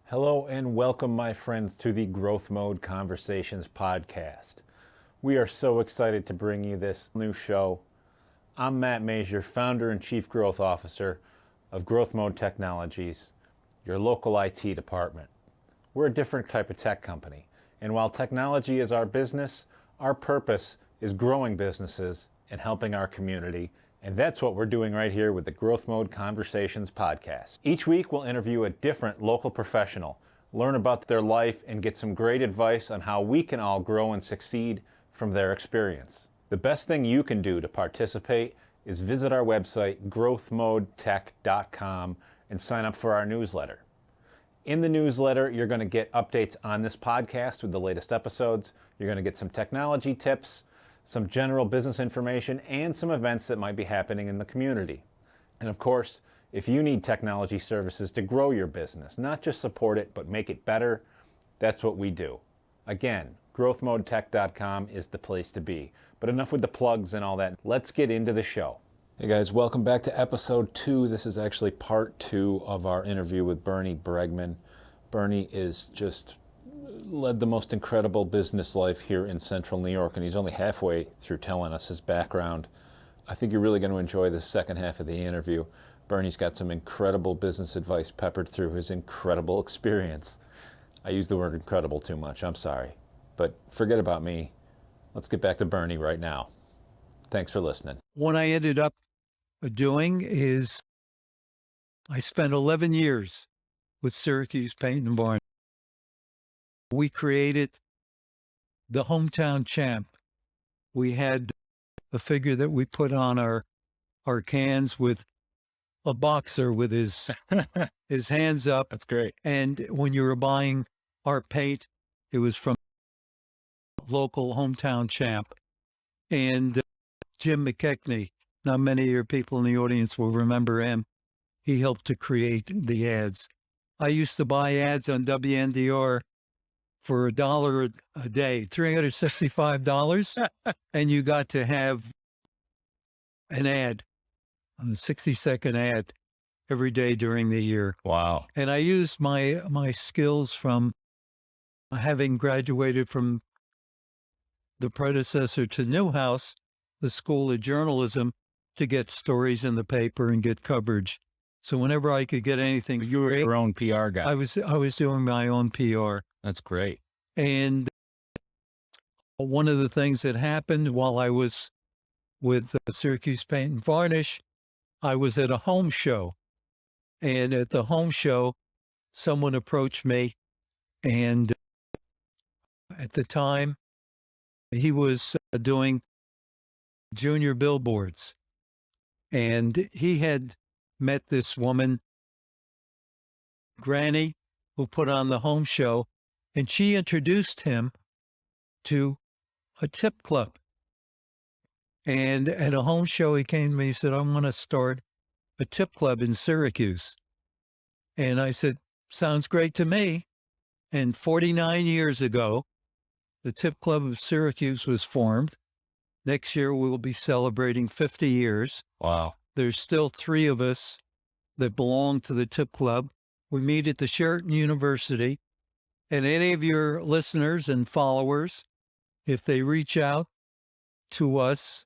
Hello and welcome, my friends, to the Growth Mode Conversations podcast. We are so excited to bring you this new show. I'm Matt Masur, founder and chief growth officer of Growth Mode Technologies, your local IT department. We're a different type of tech company, and while technology is our business, our purpose is growing businesses and helping our community. And that's what we're doing right here with the Growth Mode Conversations podcast. Each week, we'll interview a different local professional, learn about their life, and get some great advice on how we can all grow and succeed from their experience. The best thing you can do to participate is visit our website, growthmodetech.com, and sign up for our newsletter. In the newsletter, you're going to get updates on this podcast with the latest episodes. You're going to get some technology tips, some general business information, and some events that might be happening in the community. And of course, if you need technology services to grow your business, not just support it, but make it better, that's what we do. Again, growthmodetech.com is the place to be. But enough with the plugs and all that. Let's get into the show. Hey guys, welcome back to episode 2. This is actually part 2 of our interview with Bernie Bregman. Bernie is just led the most incredible business life here in central New York, and he's only halfway through telling us his background. I think you're really going to enjoy the second half of the interview. Bernie's got some incredible business advice peppered through his incredible experience. I use the word incredible too much, I'm sorry. But forget about me. Let's get back to Bernie right now. Thanks for listening. What I ended up doing is I spent 11 years with Syracuse Paint and Varnish. We created the hometown champ. We had a figure that we put on our cans with a boxer with his hands up. That's great. And when you were buying our paint, it was from local hometown champ. And Jim McKechnie, not many of your people in the audience will remember him. He helped to create the ads. I used to buy ads on WNDR for $1 a day, $365, and you got to have an ad, a 60-second ad every day during the year. Wow. And I used my skills from having graduated from the predecessor to Newhouse, the School of Journalism, to get stories in the paper and get coverage. So whenever I could get anything, You were your own PR guy. I was doing my own PR. That's great. And one of the things that happened while I was with Syracuse Paint and Varnish, I was at a home show. And at the home show, someone approached me. And at the time, he was doing junior billboards. And he had met this woman, Granny, who put on the home show. And she introduced him to a tip club. And at a home show, he came to me, he said, I want to start a tip club in Syracuse. And I said, sounds great to me. And 49 years ago, the Tip Club of Syracuse was formed. Next year, we will be celebrating 50 years. Wow. There's still 3 of us that belong to the Tip Club. We meet at the Sheraton University. And any of your listeners and followers, if they reach out to us,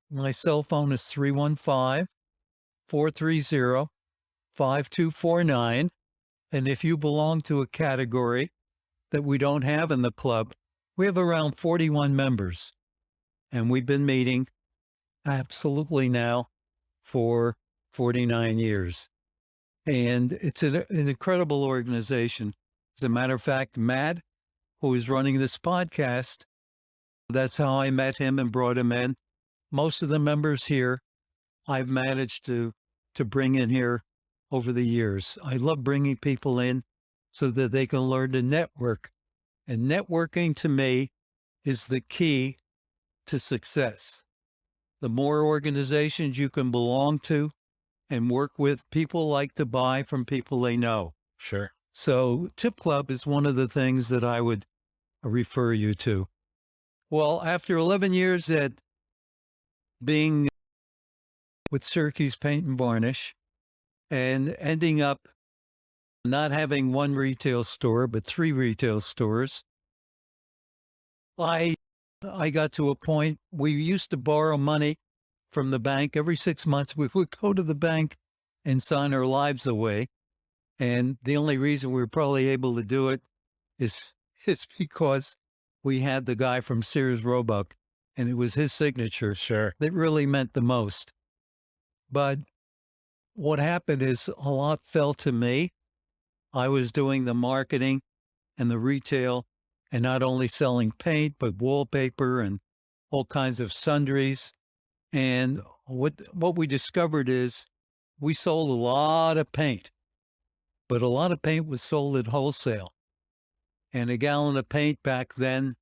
my cell phone is 315-430-5249. And if you belong to a category that we don't have in the club, we have around 41 members. And we've been meeting absolutely now for 49 years. And it's an incredible organization. As a matter of fact, Matt, who is running this podcast, that's how I met him and brought him in. Most of the members here, I've managed to bring in here over the years. I love bringing people in so that they can learn to network. And networking to me is the key to success. The more organizations you can belong to and work with, people like to buy from people they know. Sure. So Tip Club is one of the things that I would refer you to. Well, after 11 years at being with Syracuse Paint and Varnish and ending up not having one retail store, but 3 retail stores, I got to a point, we used to borrow money from the bank. Every 6 months, we would go to the bank and sign our lives away. And the only reason we were probably able to do it is because we had the guy from Sears Roebuck, and it was his signature that really meant the most. But what happened is a lot fell to me. I was doing the marketing and the retail, and not only selling paint, but wallpaper and all kinds of sundries. And what we discovered is we sold a lot of paint, but a lot of paint was sold at wholesale. And a gallon of paint back then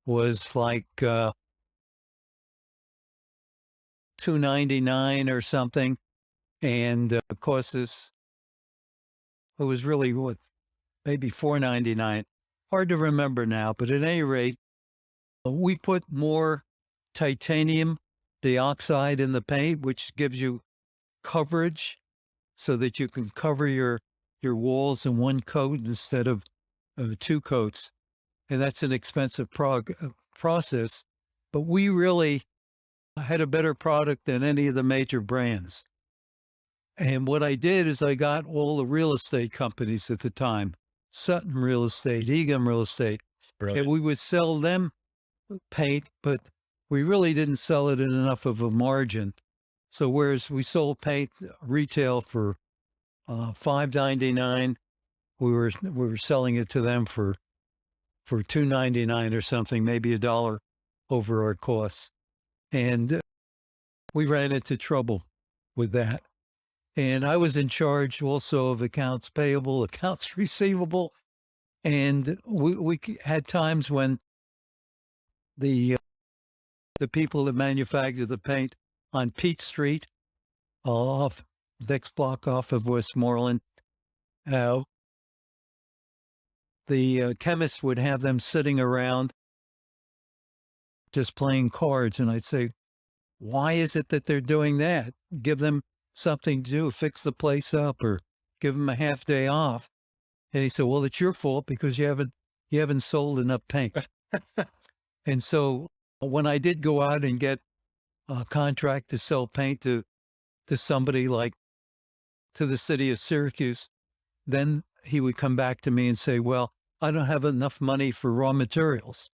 was like $2.99 or something. And of course, it was really maybe $4.99. Hard to remember now, but at any rate, we put more titanium dioxide in the paint, which gives you coverage so that you can cover your walls in one coat instead of 2 coats. And that's an expensive process, but we really had a better product than any of the major brands. And what I did is I got all the real estate companies at the time, Sutton Real Estate, Egan Real Estate, and we would sell them paint, but we really didn't sell it in enough of a margin. So whereas we sold paint retail for $5.99, we were selling it to them for $2.99 or something, maybe $1 over our costs. And we ran into trouble with that. And I was in charge also of accounts payable, accounts receivable. And we had times when the people that manufactured the paint on Peach Street, off next block off of Westmoreland, the chemist would have them sitting around just playing cards. And I'd say, why is it that they're doing that? Give them something to do, fix the place up, or give them a half day off. And he said, well, it's your fault because you haven't sold enough paint. And so when I did go out and get a contract to sell paint to somebody like to the city of Syracuse, then he would come back to me and say, well, I don't have enough money for raw materials.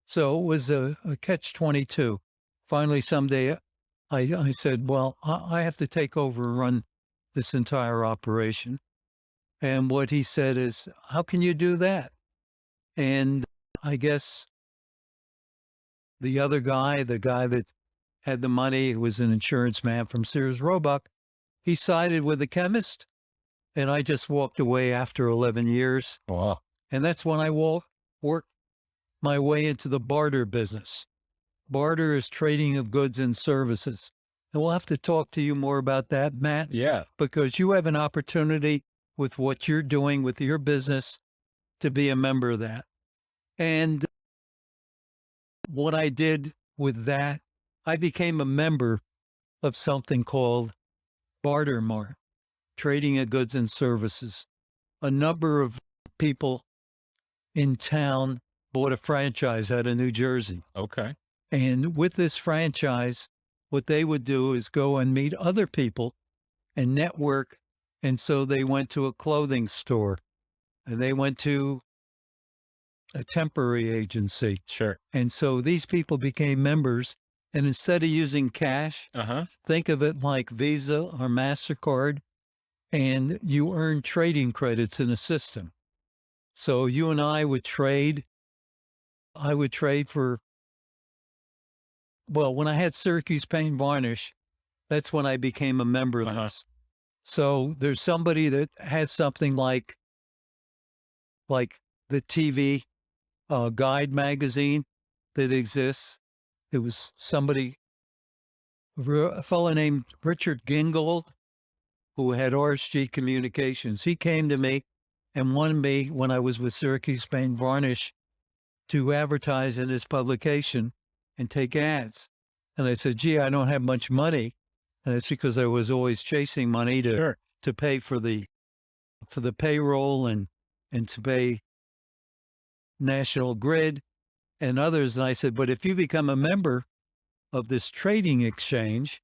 So it was a catch-22. Finally, someday I said, well, I have to take over and run this entire operation. And what he said is, how can you do that? And I guess the other guy, the guy that had the money, was an insurance man from Sears Roebuck, he sided with the chemist. And I just walked away after 11 years. Wow. And that's when I worked my way into the barter business. Barter is trading of goods and services. And we'll have to talk to you more about that, Matt. Yeah. Because you have an opportunity with what you're doing with your business to be a member of that. And what I did with that, I became a member of something called Barter Mart, trading of goods and services. A number of people in town bought a franchise out of New Jersey. Okay. And with this franchise, what they would do is go and meet other people and network. And so they went to a clothing store, and they went to a temporary agency. Sure. And so these people became members. And instead of using cash, think of it like Visa or MasterCard, and you earn trading credits in a system. So you and I would trade. I would trade for, well, when I had Syracuse Paint Varnish, that's when I became a member of this. So there's somebody that had something like the TV guide magazine that exists. It was a fellow named Richard Gingold, who had RSG Communications. He came to me and wanted me, when I was with Syracuse Paint Varnish, to advertise in his publication and take ads. And I said, gee, I don't have much money. And it's because I was always chasing money to pay for the for the payroll and to pay National Grid and others. And I said, but if you become a member of this trading exchange,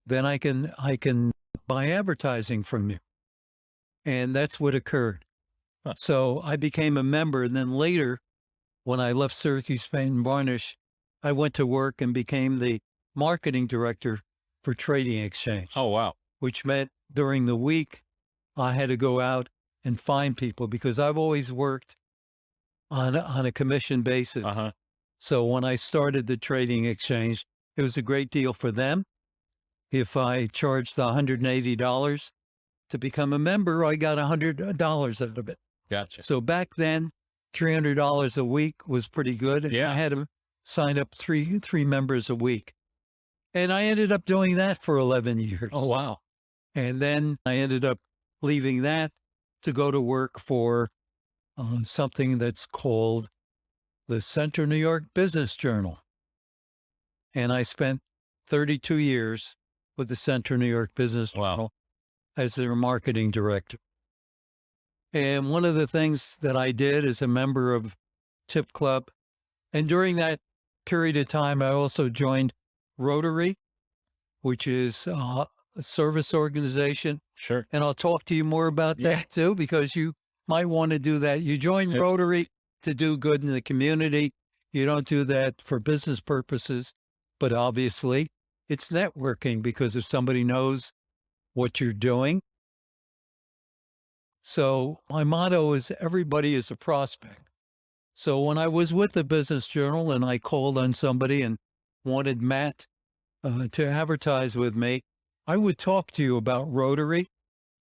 then I can buy advertising from you. And that's what occurred. Huh. So I became a member. And then later, when I left Syracuse Paint and Varnish, I went to work and became the marketing director for Trading Exchange. Oh, wow. Which meant during the week, I had to go out and find people because I've always worked on a commission basis. Uh-huh. So when I started the Trading Exchange, it was a great deal for them. If I charged the $180 to become a member, I got $100 out of it. Gotcha. So back then, $300 a week was pretty good. Yeah. I had to sign up three members a week. And I ended up doing that for 11 years. Oh, wow. And then I ended up leaving that to go to work for something that's called the Central New York Business Journal. And I spent 32 years with the Central New York Business Journal as their marketing director. And one of the things that I did as a member of Tip Club, and during that period of time, I also joined Rotary, which is a service organization. Sure. And I'll talk to you more about that too, because you might want to do that. You join Rotary to do good in the community. You don't do that for business purposes, but obviously it's networking because if somebody knows what you're doing. So my motto is everybody is a prospect. So when I was with the Business Journal and I called on somebody and wanted Matt to advertise with me, I would talk to you about Rotary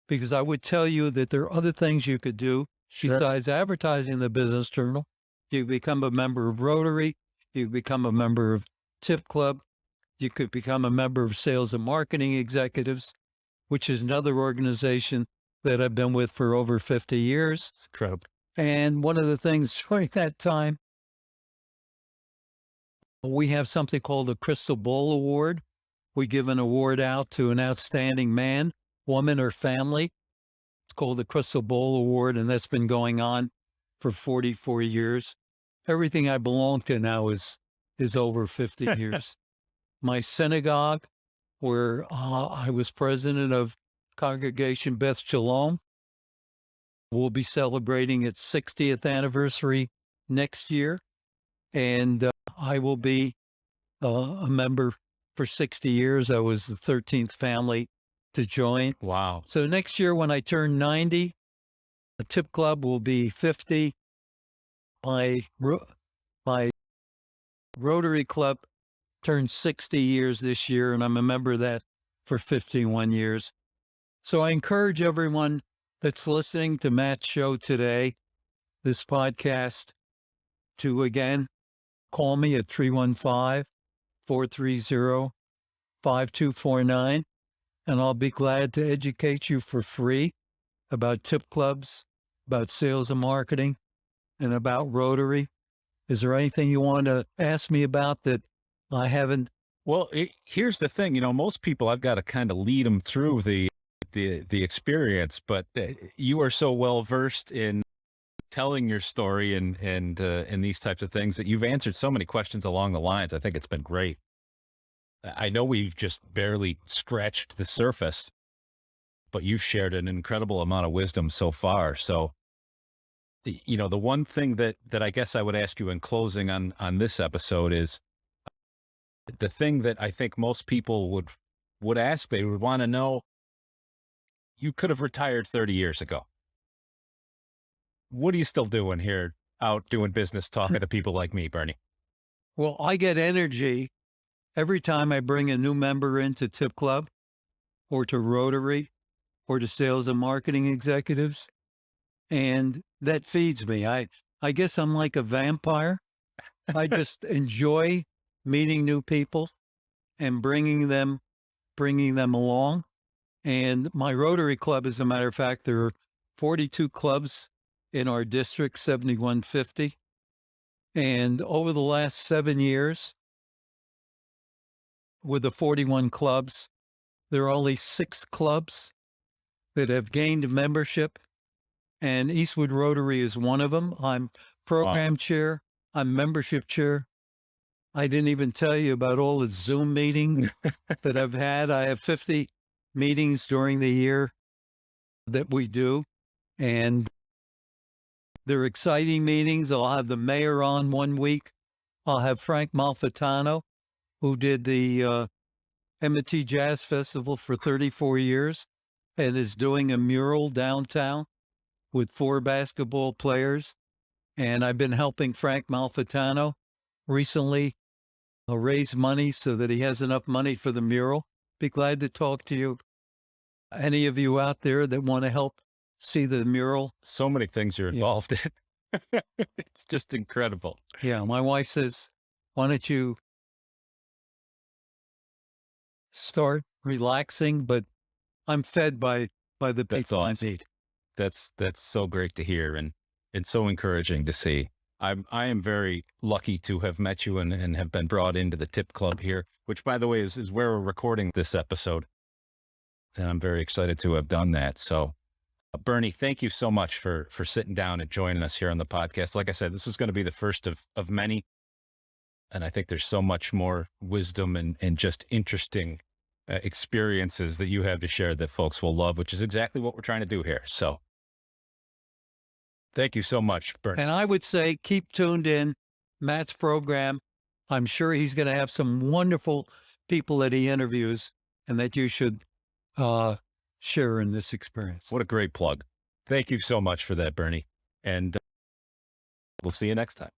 because I would tell you that there are other things you could do besides advertising the Business Journal. You become a member of Rotary. You become a member of Tip Club. You could become a member of Sales and Marketing Executives, which is another organization that I've been with for over 50 years. It's incredible. And one of the things during that time, we have something called the Crystal Ball Award. We give an award out to an outstanding man, woman, or family. It's called the Crystal Ball Award, and that's been going on for 44 years. Everything I belong to now is over 50 years. My synagogue, where I was president of Congregation Beth Shalom, will be celebrating its 60th anniversary next year. And I will be a member for 60 years. I was the 13th family to join. Wow. So next year when I turn 90, the Tip Club will be 50. My Rotary Club turned 60 years this year, and I'm a member of that for 51 years. So I encourage everyone that's listening to Matt's show today, this podcast, to again, call me at 315-430-5249, and I'll be glad to educate you for free about tip clubs, about sales and marketing, and about Rotary. Is there anything you want to ask me about that I haven't? Well, here's the thing. Most people, I've got to kind of lead them through the experience, but you are so well versed in telling your story and these types of things that you've answered so many questions along the lines. I think it's been great. I know we've just barely scratched the surface, but you've shared an incredible amount of wisdom so far. So, the one thing that I guess I would ask you in closing on this episode is the thing that I think most people would ask. They would want to know, you could have retired 30 years ago. What are you still doing here out doing business, talking to people like me, Bernie? Well, I get energy every time I bring a new member into Tip Club or to Rotary or to Sales and Marketing Executives. And that feeds me. I guess I'm like a vampire. I just enjoy meeting new people and bringing them along. And my Rotary Club, as a matter of fact, there are 42 clubs in our district, 7150. And over the last 7 years, with the 41 clubs, there are only 6 clubs that have gained membership and Eastwood Rotary is one of them. I'm program chair. I'm membership chair. I didn't even tell you about all the Zoom meetings that I've had. I have 50 meetings during the year that we do, and they're exciting meetings. I'll have the mayor on one week. I'll have Frank Malfitano, who did the M&T Jazz Festival for 34 years and is doing a mural downtown with 4 basketball players. And I've been helping Frank Malfitano recently raise money so that he has enough money for the mural. Be glad to talk to you. Any of you out there that want to help see the mural? So many things you're involved in. It's just incredible. Yeah, my wife says, why don't you start relaxing? But I'm fed by the people I meet. That's so great to hear and so encouraging to see. I am very lucky to have met you and have been brought into the Tip Club here, which, by the way, is where we're recording this episode. And I'm very excited to have done that. So, Bernie, thank you so much for sitting down and joining us here on the podcast. Like I said, this is going to be the first of many. And I think there's so much more wisdom and just interesting experiences that you have to share that folks will love, which is exactly what we're trying to do here. So thank you so much, Bernie. And I would say keep tuned in. Matt's program. I'm sure he's going to have some wonderful people that he interviews and that you should share in this experience. What a great plug. Thank you so much for that, Bernie. And we'll see you next time.